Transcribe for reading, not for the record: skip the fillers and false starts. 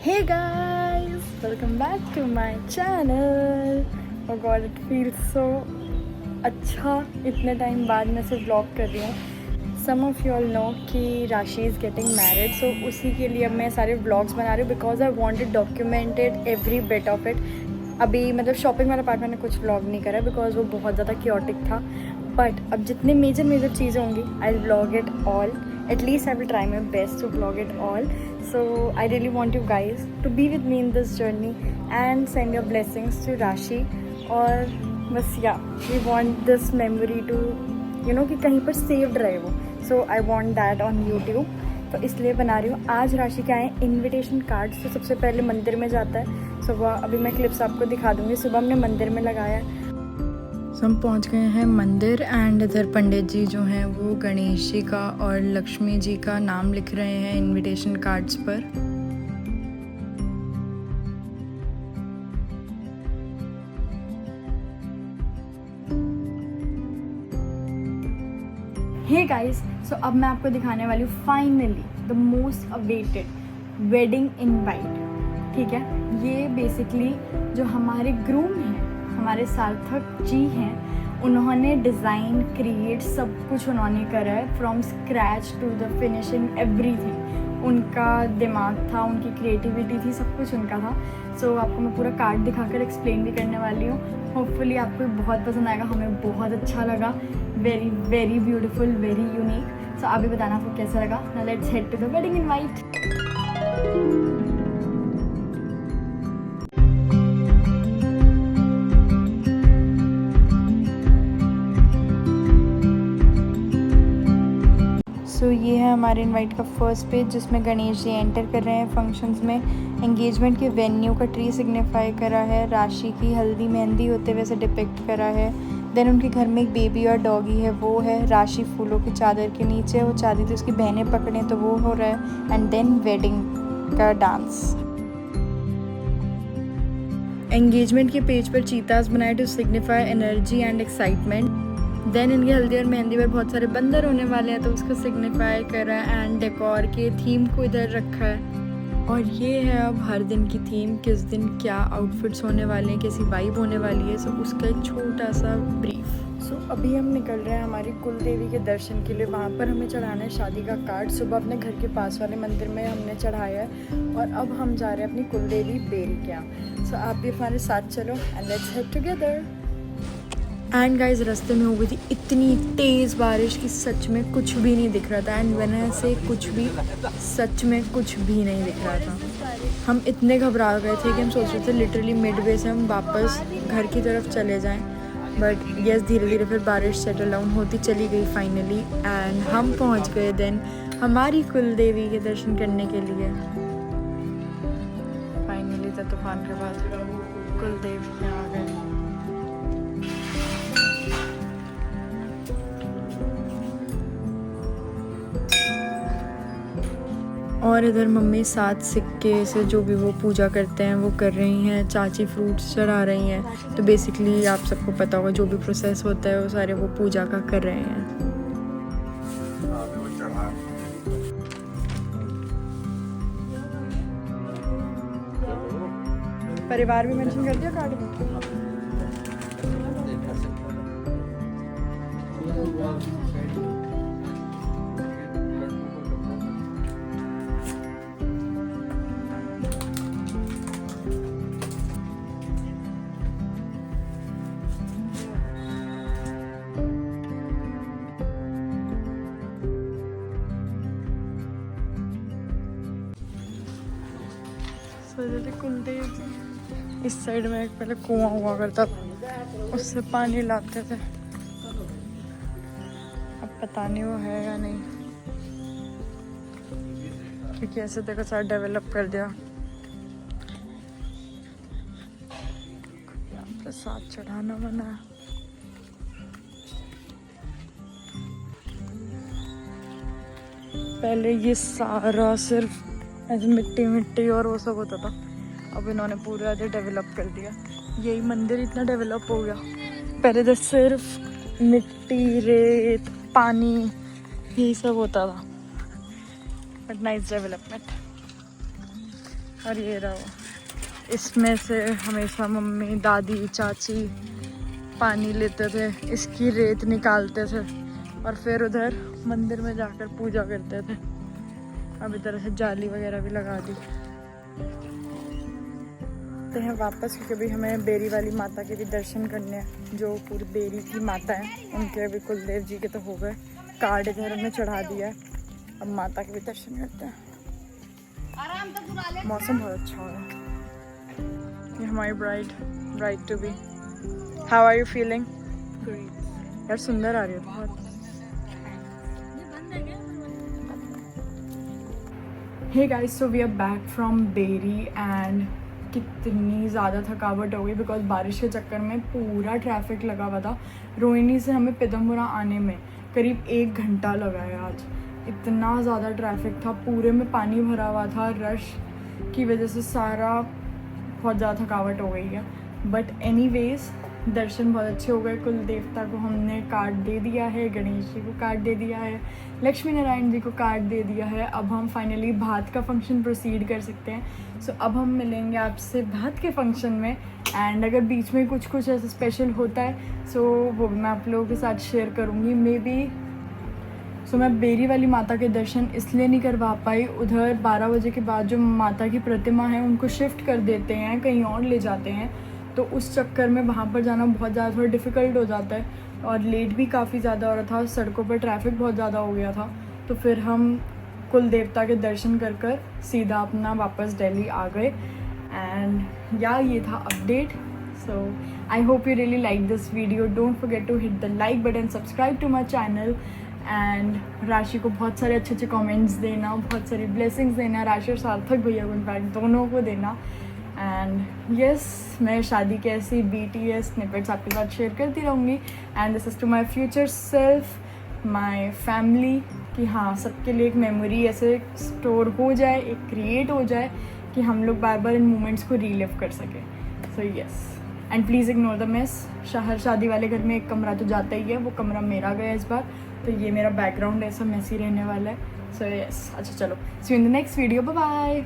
Hey guys, welcome back to my channel. Oh God, it feels so अच्छा इतने time बाद मैं सिर्फ व्लॉग कर रही हूँ. Some of you all know कि राशि is getting married, so उसी के लिए अब मैं सारे व्लॉग्स बना रही हूँ because I wanted documented every bit of it. अभी मतलब शॉपिंग वाला पार्ट मैंने कुछ व्लॉग नहीं करा बिकॉज वो बहुत ज़्यादा क्योटिक था. बट अब जितने मेजर चीज़ें होंगी I will vlog it all. At least I will try my best to vlog it all. So I really want you guys to be with me in this journey and send your blessings to Rashi. और बस we want this memory to कि कहीं पर saved रहे वो. So I want that on YouTube. तो इसलिए बना रही हूँ. आज राशि के आए इन्विटेशन कार्ड्स. तो सबसे पहले मंदिर में जाता है सुबह. अभी मैं क्लिप्स आपको दिखा दूँगी. सुबह हमने मंदिर में लगाया. हम पहुंच गए हैं मंदिर एंड इधर पंडित जी जो हैं वो गणेश जी का और लक्ष्मी जी का नाम लिख रहे हैं इनविटेशन कार्ड्स पर. हे गाइस, सो अब मैं आपको दिखाने वाली हूँ finally the most awaited wedding invite. ठीक है, ये बेसिकली जो हमारे ग्रूम हैं, हमारे सार्थक जी हैं, उन्होंने डिज़ाइन क्रिएट सब कुछ उन्होंने करा है from scratch to the finishing everything. उनका दिमाग था, उनकी क्रिएटिविटी थी, सब कुछ उनका था. सो आपको मैं पूरा कार्ड दिखाकर एक्सप्लेन भी करने वाली हूँ. होपफुली आपको बहुत पसंद आएगा. हमें बहुत अच्छा लगा. Very very beautiful, very unique. So आप भी बताना आपको कैसा लगा. Now let's head to the wedding invite. तो ये है हमारे इनवाइट का फर्स्ट पेज जिसमें गणेश जी एंटर कर रहे हैं फंक्शंस में. एंगेजमेंट के वेन्यू का ट्री सिग्निफाई करा है. राशि की हल्दी मेहंदी होते वैसे डिपिक्ट करा है. देन उनके घर में एक बेबी और डॉगी है, वो है. राशि फूलों की चादर के नीचे, वो चाहती थी उसकी बहनें पकड़ें तो वो हो रहा है. एंड देन वेडिंग का डांस. एंगेजमेंट के पेज पर चीतास बनाए to signify energy and excitement. Then इनकी हल्दी और मेहंदी पर बहुत सारे बंदर होने वाले हैं तो उसको सिग्निफाई करा है. एंड डेकोर के थीम को इधर रखा है. और ये है अब हर दिन की थीम, किस दिन क्या आउटफिट्स होने वाले हैं, कैसी वाइब होने वाली है. सो उसका एक छोटा सा ब्रीफ. सो अभी हम निकल रहे हैं हमारी कुल देवी के दर्शन के लिए. वहाँ पर हमें चढ़ाना है शादी का कार्ड. सुबह अपने घर के पास वाले मंदिर में हमने चढ़ाया है और अब हम जा रहे हैं अपनी कुल देवी बेरी के यहाँ. सो आप भी हमारे साथ चलो and let's head together. And guys रास्ते में हो गई थी इतनी तेज़ बारिश कि सच में कुछ भी नहीं दिख रहा था. एंड वजह से कुछ भी, सच में कुछ भी नहीं दिख रहा था. हम इतने घबरा गए थे कि हम सोच रहे थे लिटरली मिडवे से हम वापस घर की तरफ चले जाएं. बट यस, धीरे धीरे फिर बारिश सेटल डाउन होती चली गई फाइनली. एंड हम पहुंच गए देन हमारी कुल देवी के दर्शन करने के लिए. फाइनली तो तूफान के बाद कुल देवी में आ गए. और इधर मम्मी 7 सिक्के से जो भी वो पूजा करते हैं वो कर रही हैं. चाची फ्रूट्स चढ़ा रही हैं. तो बेसिकली आप सबको पता होगा जो भी प्रोसेस होता है वो सारे वो पूजा का कर रहे हैं. परिवार भी मेंशन कर दिया कार्ड में. कुलदेव इस साइड में एक पहले कुआं हुआ करता था, उससे पानी लाते थे. अब पता नहीं वो है या नहीं, क्योंकि ऐसे देखो सारा डेवलप कर दिया. प्रसाद चढ़ाना बना. पहले ये सारा सिर्फ ऐसे मिट्टी मिट्टी और वो सब होता था. अब इन्होंने पूरा डेवलप कर दिया. यही मंदिर इतना डेवलप हो गया. पहले तो सिर्फ मिट्टी, रेत, पानी यही सब होता था. But nice development. और ये रहो, इसमें से हमेशा मम्मी दादी चाची पानी लेते थे, इसकी रेत निकालते थे और फिर उधर मंदिर में जाकर पूजा करते थे। अब इधर से जाली वगैरह भी लगा दी। तो हैं वापस, क्योंकि अभी हमें बेरी वाली माता के भी दर्शन करने हैं, जो पूरी बेरी की माता हैं उनके अभी कुलदेव जी के तो हो गए, कार्ड इधर हमने चढ़ा दिया है, अब माता के भी दर्शन करते हैं। मौसम बहुत अच्छा हो रहा है। ये हमारी bride to be. How are you feeling? यार सुंदर आ रही है बहुत। Hey guys, so we are back from बेरी एंड कितनी ज़्यादा थकावट हो गई बिकॉज बारिश के चक्कर में पूरा ट्रैफिक लगा हुआ था। रोहिणी से हमें पिदम्बरा आने में करीब 1 घंटा लगा है आज। इतना ज़्यादा ट्रैफिक था, पूरे में पानी भरा हुआ था, रश की वजह से सारा बहुत ज़्यादा थकावट हो गई है। बट एनीवेज दर्शन बहुत अच्छे हो गए। कुल देवता को हमने कार्ड दे दिया है, गणेश जी को कार्ड दे दिया है, लक्ष्मी नारायण जी को कार्ड दे दिया है। अब हम फाइनली भात का फंक्शन प्रोसीड कर सकते हैं। सो अब हम मिलेंगे आपसे भात के फंक्शन में, एंड अगर बीच में कुछ ऐसा स्पेशल होता है सो वो मैं आप लोगों के साथ शेयर करूँगी मे बी। सो मैं बेरी वाली माता के दर्शन इसलिए नहीं करवा पाई, उधर 12 बजे के बाद जो माता की प्रतिमा है उनको शिफ्ट कर देते हैं, कहीं और ले जाते हैं, तो उस चक्कर में वहाँ पर जाना बहुत ज़्यादा थोड़ा डिफ़िकल्ट हो जाता है और लेट भी काफ़ी ज़्यादा हो रहा था, सड़कों पर ट्रैफिक बहुत ज़्यादा हो गया था। तो फिर हम कुल देवता के दर्शन कर सीधा अपना वापस दिल्ली आ गए। एंड या ये था update. So I hope you really like this video. Don't forget to hit the like button, subscribe to my channel and Rashi को बहुत सारे अच्छे कमेंट्स देना, बहुत सारी ब्लेसिंग्स देना, राशि और सार्थक भैया को इनफैक्ट दोनों को देना। एंड यस, मैं शादी के ऐसी BTS स्निपेट्स आपके साथ शेयर करती रहूँगी। And this is to my future self, my family, कि हाँ सबके लिए एक मेमोरी ऐसे स्टोर हो जाए, एक क्रिएट हो जाए कि हम लोग बार बार इन मोमेंट्स को रीलिव कर सकें। So yes, and please ignore the mess. हर शादी वाले घर में एक कमरा तो जाता ही है, वो कमरा मेरा गया इस बार, तो ये मेरा बैकग्राउंड ऐसा मैसी रहने वाला है। सो यस, अच्छा चलो, see you in the next video, bye bye.